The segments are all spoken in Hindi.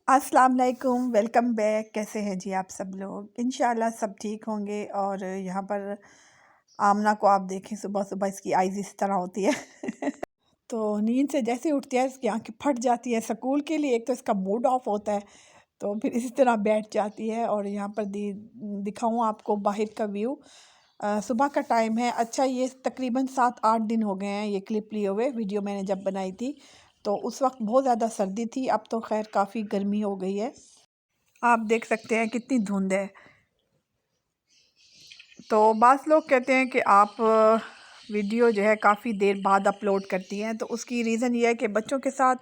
अस्सलाम वालेकुम, वेलकम बैक। कैसे हैं जी आप सब लोग? इंशाल्लाह सब ठीक होंगे। और यहाँ पर आमना को आप देखें, सुबह-सुबह इसकी आइज़ इस तरह होती है। तो नींद से जैसे ही उठती है इसकी आँखें फट जाती है। स्कूल के लिए एक तो इसका मूड ऑफ होता है, तो फिर इसी तरह बैठ जाती है। और यहाँ पर दिखाऊँ आपको बाहर का व्यू। सुबह का टाइम है। अच्छा, ये तकरीबन 7-8 दिन हो गए हैं ये क्लिप लिए हुए। वीडियो मैंने जब बनाई थी तो उस वक्त बहुत ज़्यादा सर्दी थी, अब तो खैर काफ़ी गर्मी हो गई है। आप देख सकते हैं कितनी धुंध है। तो बाज़ लोग कहते हैं कि आप वीडियो जो है काफ़ी देर बाद अपलोड करती हैं, तो उसकी रीज़न ये है कि बच्चों के साथ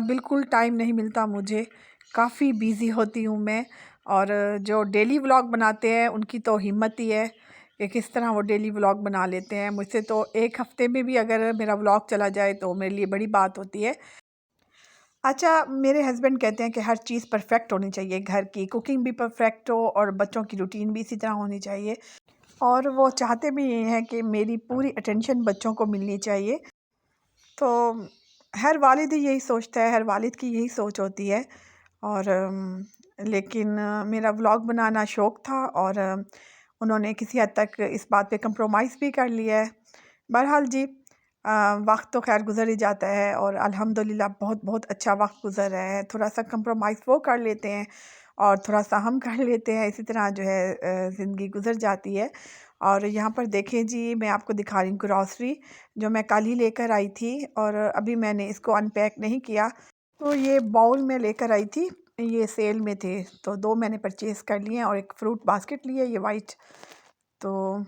बिल्कुल टाइम नहीं मिलता मुझे। काफ़ी बिज़ी होती हूँ मैं। और जो डेली व्लॉग बनाते हैं उनकी तो हिम्मत ही है कि किस तरह वो डेली व्लॉग बना लेते हैं। मुझसे तो एक हफ़्ते में भी अगर मेरा व्लॉग चला जाए तो मेरे लिए बड़ी बात होती है। अच्छा, मेरे हस्बैंड कहते हैं कि हर चीज़ परफेक्ट होनी चाहिए, घर की कुकिंग भी परफेक्ट हो और बच्चों की रूटीन भी इसी तरह होनी चाहिए। और वो चाहते भी ये हैं कि मेरी पूरी अटेंशन बच्चों को मिलनी चाहिए। तो हर वालिद ही यही सोचता है, हर वालिद की यही सोच होती है। और लेकिन मेरा व्लॉग बनाना शौक़ था और उन्होंने किसी हद तक इस बात पे कंप्रोमाइज़ भी कर लिया है। बहरहाल जी, वक्त तो खैर गुज़र ही जाता है और अल्हम्दुलिल्लाह बहुत बहुत अच्छा वक्त गुज़र रहा है। थोड़ा सा कंप्रोमाइज़ वो कर लेते हैं और थोड़ा सा हम कर लेते हैं, इसी तरह जो है ज़िंदगी गुज़र जाती है। और यहाँ पर देखें जी, मैं आपको दिखा रही हूँ ग्रॉसरी जो मैं कल ही लेकर आई थी और अभी मैंने इसको अनपैक नहीं किया। तो ये बाउल मैं लेकर आई थी, ये सेल में थे, तो 2 मैंने परचेज़ कर लिए हैं और एक फ़्रूट बास्केट ली है ये वाइट। तो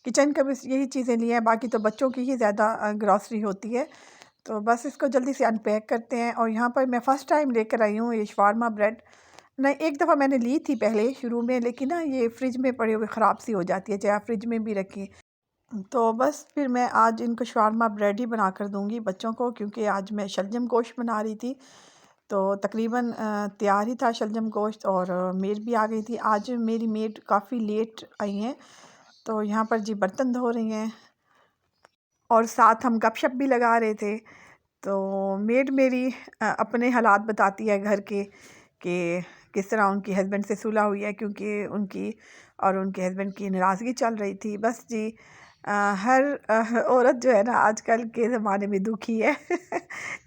किचन का भी यही चीज़ें ली हैं, बाकी तो बच्चों की ही ज़्यादा ग्रॉसरी होती है। तो बस इसको जल्दी से अनपैक करते हैं। और यहाँ पर मैं फ़र्स्ट टाइम लेकर आई हूँ ये शवारमा ब्रेड। नहीं, एक दफ़ा मैंने ली थी पहले शुरू में, लेकिन ना ये फ्रिज में पड़े हुए ख़राब सी हो जाती है, चाहे आप फ्रिज में भी रखें। तो बस फिर मैं आज इनको शवारमा ब्रेड ही बना कर दूँगी बच्चों को, क्योंकि आज मैं शलजम गोश्त बना रही थी। तो तकरीबन तैयार ही था शलजम गोश्त और मेड भी आ गई थी। आज मेरी मेड काफ़ी लेट आई हैं, तो यहाँ पर जी बर्तन धो रही हैं और साथ हम गपशप भी लगा रहे थे। तो मेड मेरी अपने हालात बताती है घर के कि किस तरह उनकी हस्बैंड से सुलह हुई है, क्योंकि उनकी और उनके हस्बैंड की नाराज़गी चल रही थी। बस जी, हर औरत जो है ना आजकल के ज़माने में दुखी है।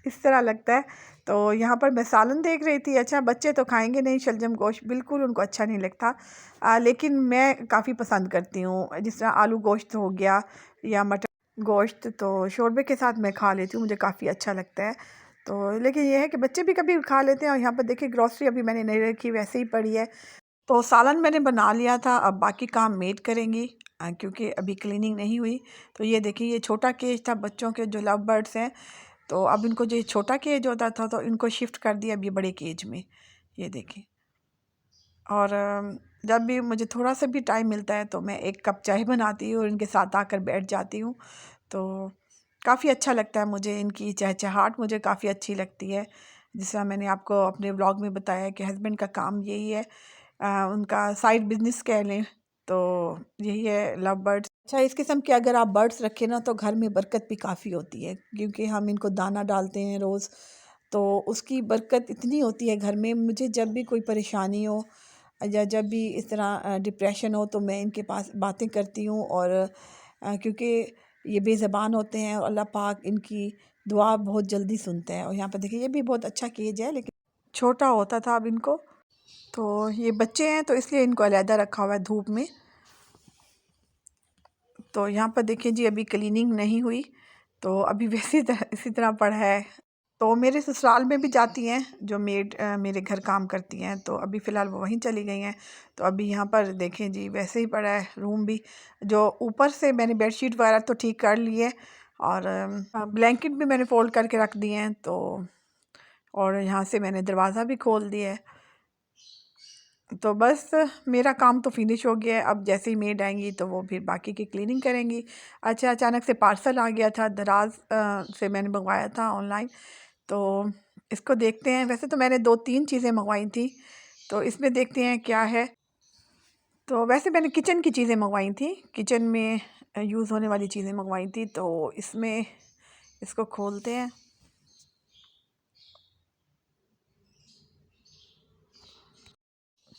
इस तरह लगता है। तो यहाँ पर मैं सालन देख रही थी। अच्छा, बच्चे तो खाएंगे नहीं शलजम गोश्त, बिल्कुल उनको अच्छा नहीं लगता। लेकिन मैं काफ़ी पसंद करती हूँ, जिस तरह आलू गोश्त हो गया या मटन गोश्त, तो शोरबे के साथ मैं खा लेती हूँ, मुझे काफ़ी अच्छा लगता है। तो लेकिन ये है कि बच्चे भी कभी खा लेते हैं। और यहाँ पर देखिए ग्रॉसरी अभी मैंने नहीं रखी, वैसे ही पड़ी है। तो सालन मैंने बना लिया था, अब बाकी काम मेड करेंगी क्योंकि अभी क्लीनिंग नहीं हुई। तो ये देखिए, ये छोटा केज था बच्चों के जो लव बर्ड्स हैं, तो अब इनको जो छोटा केज होता था तो इनको शिफ्ट कर दिया अभी बड़े केज में, ये देखिए। और जब भी मुझे थोड़ा सा भी टाइम मिलता है तो मैं एक कप चाय बनाती हूँ और इनके साथ आकर बैठ जाती हूँ। तो काफ़ी अच्छा लगता है मुझे, इनकी चहचहाहट मुझे काफ़ी अच्छी लगती है। जिस तरह मैंने आपको अपने व्लॉग में बताया कि हस्बैंड का काम यही है, उनका साइड बिज़नेस कह लें तो यही है लव बर्ड्स। अच्छा, इस किस्म के अगर आप बर्ड्स रखें ना तो घर में बरकत भी काफ़ी होती है, क्योंकि हम इनको दाना डालते हैं रोज़, तो उसकी बरकत इतनी होती है घर में। मुझे जब भी कोई परेशानी हो या जब भी इस तरह डिप्रेशन हो तो मैं इनके पास बातें करती हूँ। और क्योंकि ये बेज़बान होते हैं और अल्लाह पाक इनकी दुआ बहुत जल्दी सुनते हैं। और यहाँ पर देखिए, ये भी बहुत अच्छा केज है, लेकिन छोटा होता था अब इनको। तो ये बच्चे हैं तो इसलिए इनको अलहदा रखा हुआ है धूप में। तो यहाँ पर देखिए जी, अभी क्लीनिंग नहीं हुई, तो अभी वैसे इसी तरह पड़ा है। तो मेरे ससुराल में भी जाती हैं जो मेड मेरे घर काम करती हैं, तो अभी फ़िलहाल वो वहीं चली गई हैं। तो अभी यहाँ पर देखें जी, वैसे ही पड़ा है रूम भी। जो ऊपर से मैंने बेडशीट वगैरह तो ठीक कर ली है और ब्लैंकेट भी मैंने फ़ोल्ड करके रख दिए हैं। तो और यहाँ से मैंने दरवाज़ा भी खोल दिया है। तो बस मेरा काम तो फिनिश हो गया है। अब जैसे ही मेड आएंगी तो वो फिर बाकी की क्लीनिंग करेंगी। अच्छा, अचानक से पार्सल आ गया था दराज से, मैंने मंगवाया था ऑनलाइन। तो इसको देखते हैं। वैसे तो मैंने 2-3 चीज़ें मंगवाई थी, तो इसमें देखते हैं क्या है। तो वैसे मैंने किचन की चीज़ें मंगवाई थी, किचन में यूज़ होने वाली चीज़ें मंगवाई थी। तो इसमें इसको खोलते हैं।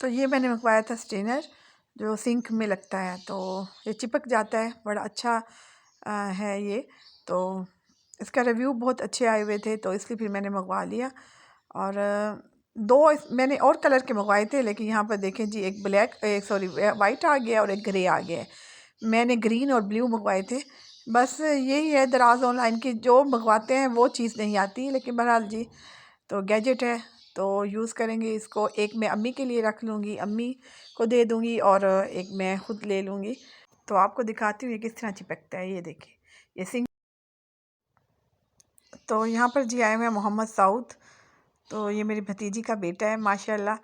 तो ये मैंने मंगवाया था स्ट्रेनर, जो सिंक में लगता है, तो ये चिपक जाता है, बड़ा अच्छा है ये। तो इसका रिव्यू बहुत अच्छे आए हुए थे, तो इसलिए फिर मैंने मंगवा लिया। और मैंने और कलर के मंगवाए थे, लेकिन यहाँ पर देखें जी, एक ब्लैक, एक सॉरी वाइट आ गया और एक ग्रे आ गया है। मैंने ग्रीन और ब्लू मंगवाए थे। बस यही है दराज ऑनलाइन की, जो मंगवाते हैं वो चीज़ नहीं आती, लेकिन बहरहाल जी, तो गैजेट है तो यूज़ करेंगे इसको। एक मैं अम्मी के लिए रख लूँगी, अम्मी को दे दूँगी, और एक मैं ख़ुद ले लूँगी। तो आपको दिखाती हूँ ये किस तरह चिपकता है। ये देखिए, ये सिंक। तो यहाँ पर जी आए हुए हैं मोहम्मद साउद, तो ये मेरी भतीजी का बेटा है माशाल्लाह।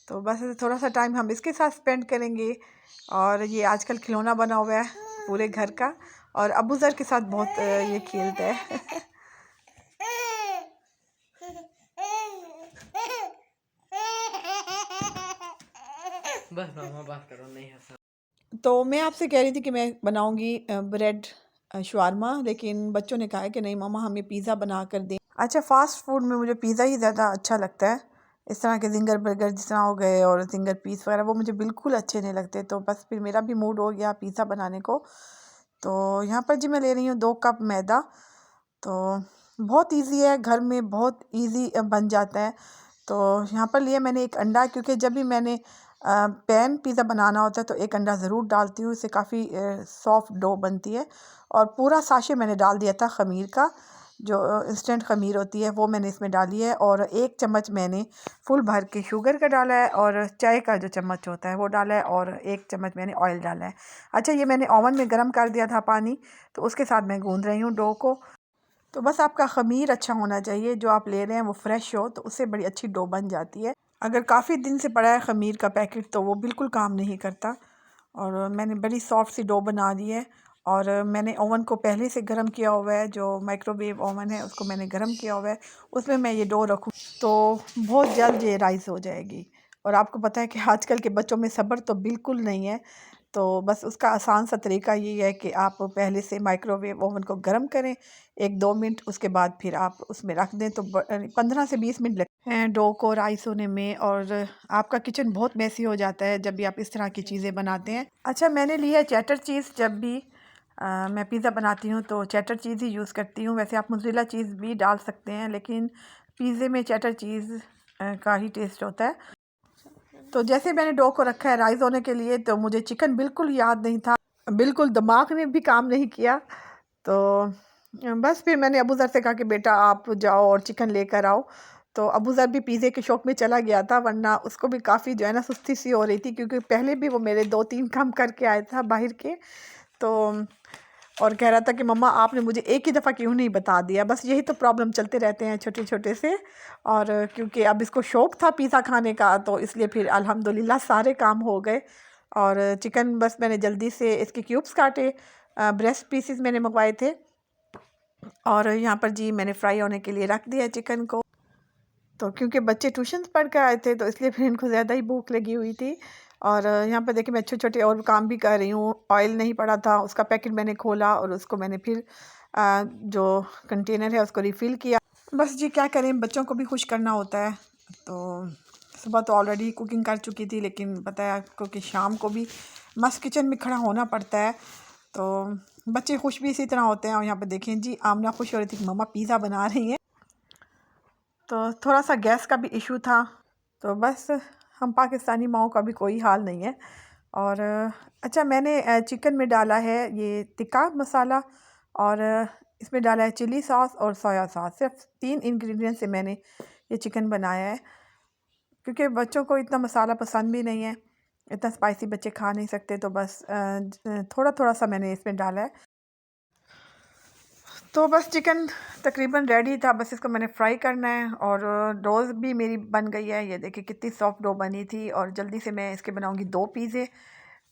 तो बस थोड़ा सा टाइम हम इसके साथ स्पेंड करेंगे। और ये आजकल खिलौना बना हुआ है पूरे घर का, और अबू ज़र के साथ बहुत ये खेलता है। बस मामा बात करो, नहीं हंसा। तो मैं आपसे कह रही थी कि मैं बनाऊंगी ब्रेड शवारमा, लेकिन बच्चों ने कहा है कि नहीं मामा, हमें पिज़्ज़ा बना कर दें। अच्छा, फ़ास्ट फूड में मुझे पिज़्ज़ा ही ज़्यादा अच्छा लगता है। इस तरह के जिंगर बर्गर जिस तरह हो गए और जिंगर पीस वगैरह, वो मुझे बिल्कुल अच्छे नहीं लगते। तो बस फिर मेरा भी मूड हो गया पिज़्ज़ा बनाने को। तो यहाँ पर जी मैं ले रही हूँ 2 कप मैदा। तो बहुत इजी है, घर में बहुत इजी बन जाता है। तो यहाँ पर लिए मैंने एक अंडा, क्योंकि जब भी मैंने पैन पिज़्ज़ा बनाना होता है तो एक अंडा ज़रूर डालती हूँ, इससे काफ़ी सॉफ्ट डो बनती है। और पूरा साशे मैंने डाल दिया था ख़मीर का, जो इंस्टेंट ख़मीर होती है, वो मैंने इसमें डाली है। और 1 चम्मच मैंने फुल भर के शुगर का डाला है, और चाय का जो चम्मच होता है वो डाला है, और 1 चम्मच मैंने ऑयल डाला है। अच्छा, ये मैंने ओवन में गर्म कर दिया था पानी, तो उसके साथ मैं गूँध रही हूँ डो को। तो बस आपका ख़मीर अच्छा होना चाहिए, जो आप ले रहे हैं वो फ्रेश हो, तो उससे बड़ी अच्छी डो बन जाती है। अगर काफ़ी दिन से पड़ा है ख़मीर का पैकेट तो वो बिल्कुल काम नहीं करता। और मैंने बड़ी सॉफ्ट सी डो बना ली है। और मैंने ओवन को पहले से गर्म किया हुआ है, जो माइक्रोवेव ओवन है उसको मैंने गर्म किया हुआ है, उसमें मैं ये डो रखूँ तो बहुत जल्द ये राइस हो जाएगी। और आपको पता है कि आजकल के बच्चों में सब्र तो बिल्कुल नहीं है। तो बस उसका आसान सा तरीका ये है कि आप पहले से माइक्रोवेव ओवन को गर्म करें 1-2 मिनट, उसके बाद फिर आप उसमें रख दें, तो 15 से 20 मिनट लगते हैं डो को राइस होने में। और आपका किचन बहुत मैसी हो जाता है जब भी आप इस तरह की चीज़ें बनाते हैं। अच्छा, मैंने लिया चेडर चीज़। जब भी मैं पिज़्ज़ा बनाती हूँ तो चेडर चीज़ ही यूज़ करती हूँ। वैसे आप मोज़रेला चीज़ भी डाल सकते हैं, लेकिन पिज़्ज़े में चेडर चीज़ का ही टेस्ट होता है। तो जैसे मैंने डो को रखा है राइस होने के लिए, तो मुझे चिकन बिल्कुल याद नहीं था, बिल्कुल दिमाग ने भी काम नहीं किया। तो बस फिर मैंने अबू ज़र से कहा कि बेटा आप जाओ और चिकन लेकर आओ। तो अबू ज़र भी पिज़्ज़े के शौक़ में चला गया था, वरना उसको भी काफ़ी जो है ना सुस्ती सी हो रही थी, क्योंकि पहले भी वो मेरे 2-3 काम करके आया था बाहर के। तो और कह रहा था कि मम्मा आपने मुझे एक ही दफ़ा क्यों नहीं बता दिया। बस यही तो प्रॉब्लम चलते रहते हैं छोटे छोटे से। और क्योंकि अब इसको शौक़ था पिज़्ज़ा खाने का, तो इसलिए फिर अल्हम्दुलिल्लाह सारे काम हो गए। और चिकन बस मैंने जल्दी से इसके क्यूब्स काटे, ब्रेस्ट पीसेस मैंने मंगवाए थे। और यहाँ पर जी मैंने फ्राई होने के लिए रख दिया चिकन को। तो क्योंकि बच्चे ट्यूशन पढ़ कर आए थे, तो इसलिए फिर इनको ज़्यादा ही भूख लगी हुई थी। और यहाँ पर देखिए मैं छोटे-छोटे और काम भी कर रही हूँ। ऑयल नहीं पड़ा था, उसका पैकेट मैंने खोला और उसको मैंने फिर जो कंटेनर है उसको रिफ़िल किया। बस जी क्या करें, बच्चों को भी खुश करना होता है। तो सुबह तो ऑलरेडी कुकिंग कर चुकी थी, लेकिन पता है आपको कि शाम को भी मस्त किचन में खड़ा होना पड़ता है। तो बच्चे खुश भी इसी तरह होते हैं। और यहाँ पे देखें जी, आमना खुश हो रही थी कि मम्मा पिज़्ज़ा बना रही हैं। तो थोड़ा सा गैस का भी इशू था। तो बस हम पाकिस्तानी माओं का भी कोई हाल नहीं है। और अच्छा, मैंने चिकन में डाला है ये टिक्का मसाला, और इसमें डाला है चिली सॉस और सोया सॉस। सिर्फ 3 इंग्रेडिएंट से मैंने ये चिकन बनाया है, क्योंकि बच्चों को इतना मसाला पसंद भी नहीं है, इतना स्पाइसी बच्चे खा नहीं सकते। तो बस थोड़ा थोड़ा सा मैंने इसमें डाला है। तो बस चिकन तकरीबन रेडी था, बस इसको मैंने फ्राई करना है। और डोज़ भी मेरी बन गई है, ये देखिए कितनी सॉफ्ट डो बनी थी। और जल्दी से मैं इसके बनाऊंगी 2 पिज़्ज़े।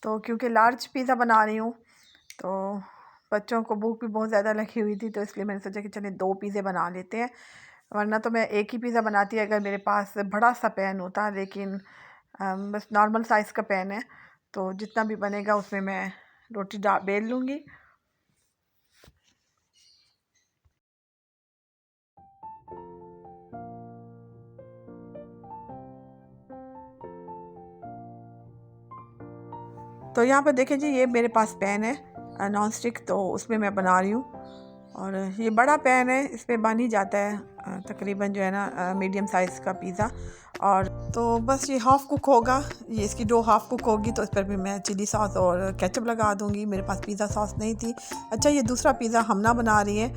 तो क्योंकि लार्ज पिज़्ज़ा बना रही हूँ, तो बच्चों को भूख भी बहुत ज़्यादा लगी हुई थी, तो इसलिए मैंने सोचा कि चलिए 2 पिज़्ज़े बना लेते हैं। वरना तो मैं एक ही पिज़्ज़ा बनाती अगर मेरे पास बड़ा सा पैन होता, लेकिन बस नॉर्मल साइज़ का पैन है, तो जितना भी बनेगा उसमें मैं रोटी बेल लूँगी। तो यहाँ पर देखें जी, ये मेरे पास पैन है नॉन स्टिक, तो उसमें मैं बना रही हूँ। और ये बड़ा पैन है, इसमें बन ही जाता है तकरीबन जो है ना मीडियम साइज़ का पिज़्ज़ा। और तो बस ये हाफ़ कुक होगा, ये इसकी डो हाफ़ कुक होगी तो इस पर भी मैं चिली सॉस और केचप लगा दूँगी। मेरे पास पिज़्ज़ा सॉस नहीं थी। अच्छा, ये दूसरा पिज़्ज़ा हमना बना रही है।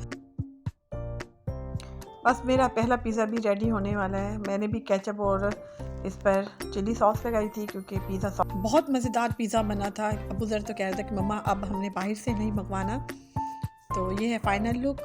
बस मेरा पहला पिज़्ज़ा भी रेडी होने वाला है। मैंने भी केचप और इस पर चिली सॉस लगाई थी क्योंकि पिज़्ज़ा सॉस बहुत मज़ेदार पिज़्ज़ा बना था। अबू ज़र तो कह रहे थे कि मम्मा अब हमने बाहर से नहीं मंगवाना। तो ये है फ़ाइनल लुक।